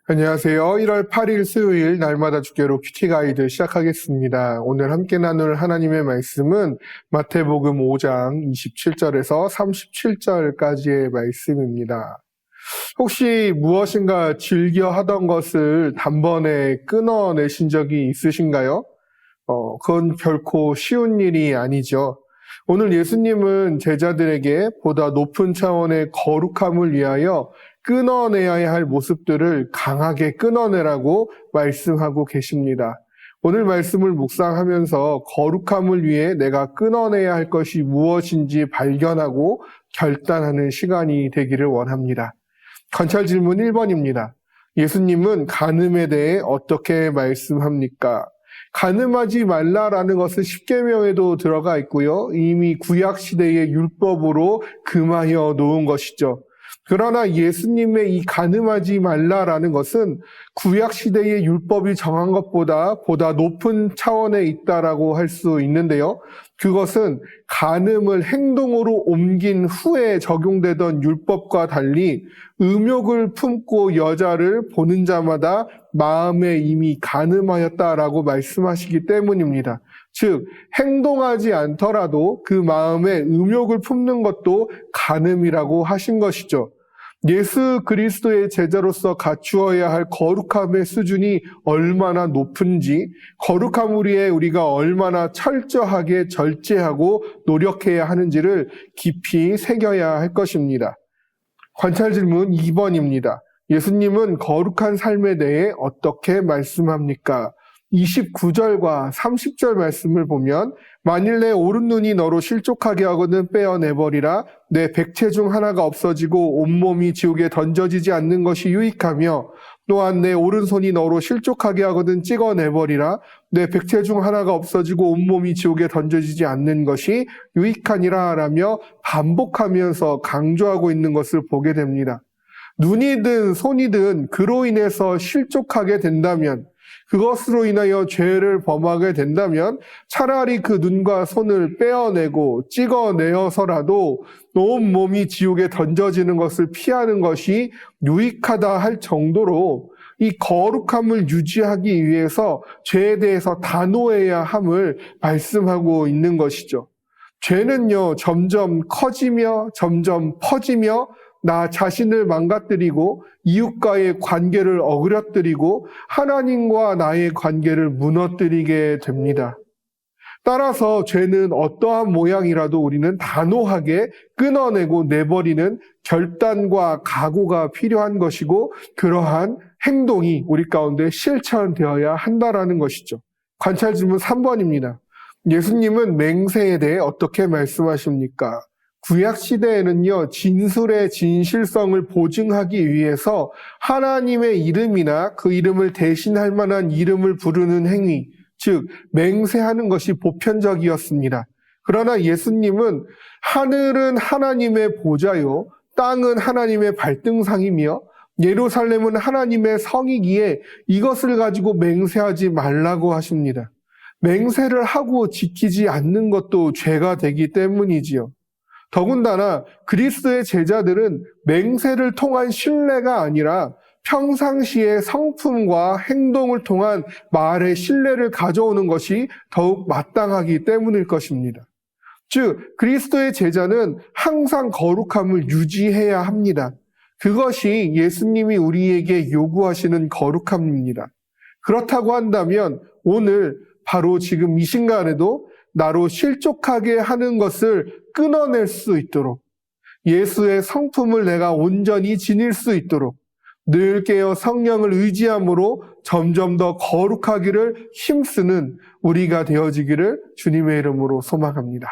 안녕하세요. 1월 8일 수요일 날마다 주께로 큐티 가이드 시작하겠습니다. 오늘 함께 나눌 하나님의 말씀은 마태복음 5장 27절에서 37절까지의 말씀입니다. 혹시 무엇인가 즐겨 하던 것을 단번에 끊어내신 적이 있으신가요? 그건 결코 쉬운 일이 아니죠. 오늘 예수님은 제자들에게 보다 높은 차원의 거룩함을 위하여 끊어내야 할 모습들을 강하게 끊어내라고 말씀하고 계십니다. 오늘 말씀을 묵상하면서 거룩함을 위해 내가 끊어내야 할 것이 무엇인지 발견하고 결단하는 시간이 되기를 원합니다. 관찰 질문 1번입니다. 예수님은 간음에 대해 어떻게 말씀합니까? 간음하지 말라라는 것은 십계명에도 들어가 있고요. 이미 구약시대의 율법으로 금하여 놓은 것이죠. 그러나 예수님의 이 간음하지 말라라는 것은 구약시대의 율법이 정한 것보다 높은 차원에 있다라고 할 수 있는데요. 그것은 간음을 행동으로 옮긴 후에 적용되던 율법과 달리 음욕을 품고 여자를 보는 자마다 마음에 이미 간음하였다라고 말씀하시기 때문입니다. 즉 행동하지 않더라도 그 마음에 음욕을 품는 것도 간음이라고 하신 것이죠. 예수 그리스도의 제자로서 갖추어야 할 거룩함의 수준이 얼마나 높은지, 거룩함을 위해 우리가 얼마나 철저하게 절제하고 노력해야 하는지를 깊이 새겨야 할 것입니다. 관찰 질문 2번입니다. 예수님은 거룩한 삶에 대해 어떻게 말씀합니까? 29절과 30절 말씀을 보면 만일 내 오른 눈이 너로 실족하게 하거든 빼어내버리라. 내 백체 중 하나가 없어지고 온몸이 지옥에 던져지지 않는 것이 유익하며 또한 내 오른손이 너로 실족하게 하거든 찍어내버리라. 내 백체 중 하나가 없어지고 온몸이 지옥에 던져지지 않는 것이 유익하니라 라며 반복하면서 강조하고 있는 것을 보게 됩니다. 눈이든 손이든 그로 인해서 실족하게 된다면, 그것으로 인하여 죄를 범하게 된다면 차라리 그 눈과 손을 빼어내고 찍어내어서라도 온 몸이 지옥에 던져지는 것을 피하는 것이 유익하다 할 정도로 이 거룩함을 유지하기 위해서 죄에 대해서 단호해야 함을 말씀하고 있는 것이죠. 죄는요, 점점 커지며 점점 퍼지며 나 자신을 망가뜨리고 이웃과의 관계를 어그러뜨리고 하나님과 나의 관계를 무너뜨리게 됩니다. 따라서 죄는 어떠한 모양이라도 우리는 단호하게 끊어내고 내버리는 결단과 각오가 필요한 것이고 그러한 행동이 우리 가운데 실천되어야 한다라는 것이죠. 관찰 질문 3번입니다. 예수님은 맹세에 대해 어떻게 말씀하십니까? 구약시대에는요, 진술의 진실성을 보증하기 위해서 하나님의 이름이나 그 이름을 대신할 만한 이름을 부르는 행위, 즉 맹세하는 것이 보편적이었습니다. 그러나 예수님은 하늘은 하나님의 보좌요, 땅은 하나님의 발등상이며 예루살렘은 하나님의 성이기에 이것을 가지고 맹세하지 말라고 하십니다. 맹세를 하고 지키지 않는 것도 죄가 되기 때문이지요. 더군다나 그리스도의 제자들은 맹세를 통한 신뢰가 아니라 평상시의 성품과 행동을 통한 말의 신뢰를 가져오는 것이 더욱 마땅하기 때문일 것입니다. 즉 그리스도의 제자는 항상 거룩함을 유지해야 합니다. 그것이 예수님이 우리에게 요구하시는 거룩함입니다. 그렇다고 한다면 오늘 바로 지금 이 순간에도 나로 실족하게 하는 것을 끊어낼 수 있도록 예수의 성품을 내가 온전히 지닐 수 있도록 늘 깨어 성령을 의지함으로 점점 더 거룩하기를 힘쓰는 우리가 되어지기를 주님의 이름으로 소망합니다.